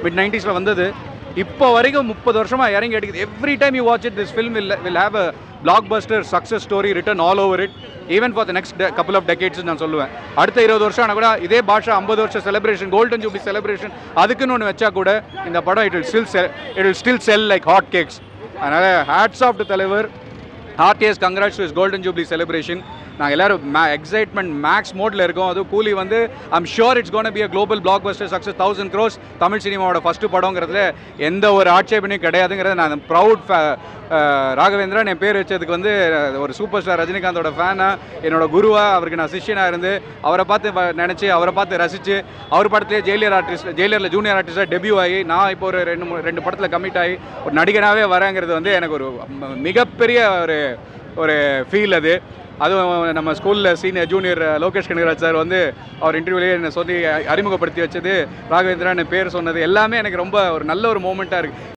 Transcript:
Mid 90s வந்தது. இப்போ வரைக்கும் 30 வருஷமாக இறங்கி அடிக்குது. Every time you watch it this film will have a blockbuster success story written all over it even for the next couple of decades நான் சொல்லுவேன். அடுத்த 20 வருஷம் ஆனால் கூட இதே பாஷா 50 வருஷம் செலிப்ரேஷன் கோல்டன் ஜூப்ளி செலிப்ரேஷன் அதுக்குன்னு ஒன்று வச்சா கூட இந்த படம் it will still sell like hot cakes. அதனால் ஹேட்ஸ் ஆஃப் டு தலைவர். Heartiest congrats to golden jubilee celebration. நாங்கள் எல்லோரும் எக்ஸைட்மெண்ட் மேக்ஸ் மோட்டில் இருக்கோம். அதுவும் கூலி வந்து I'm sure it's gonna be a global blockbuster success 1000 crores Tamil சினிமாவோட ஃபஸ்ட்டு படங்கிறதுல எந்த ஒரு ஆட்சேபனையும் கிடையாதுங்கிறத நான் ப்ரவுட் ராகவேந்திரன் என் பேர் வச்சதுக்கு வந்து ஒரு சூப்பர் ஸ்டார் ரஜினிகாந்தோட ஃபேனாக என்னோட குருவாக அவருக்கு நான் சிஷ்யனாக இருந்து அவரை பார்த்து நினச்சி அவரை பார்த்து ரசித்து அவர் படத்துலேயே ஜெயிலியரில் ஜூனியர் ஆர்டிஸ்டாக டெபியூ ஆகி நான் இப்போ ஒரு ரெண்டு படத்தில் கமிட் ஆகி ஒரு நடிகனாகவே வரேங்கிறது வந்து எனக்கு ஒரு மிகப்பெரிய ஒரு ஃபீல் அது. அதுவும் நம்ம ஸ்கூலில் senior junior Lokesh Kanagaraj sir வந்து அவர் இன்டர்வியூலேயே என்னை சொல்லி அறிமுகப்படுத்தி வச்சது ராகவேந்திரன் பேர் சொன்னது எல்லாமே எனக்கு ரொம்ப ஒரு நல்ல ஒரு மூமெண்ட்டாக இருக்குது.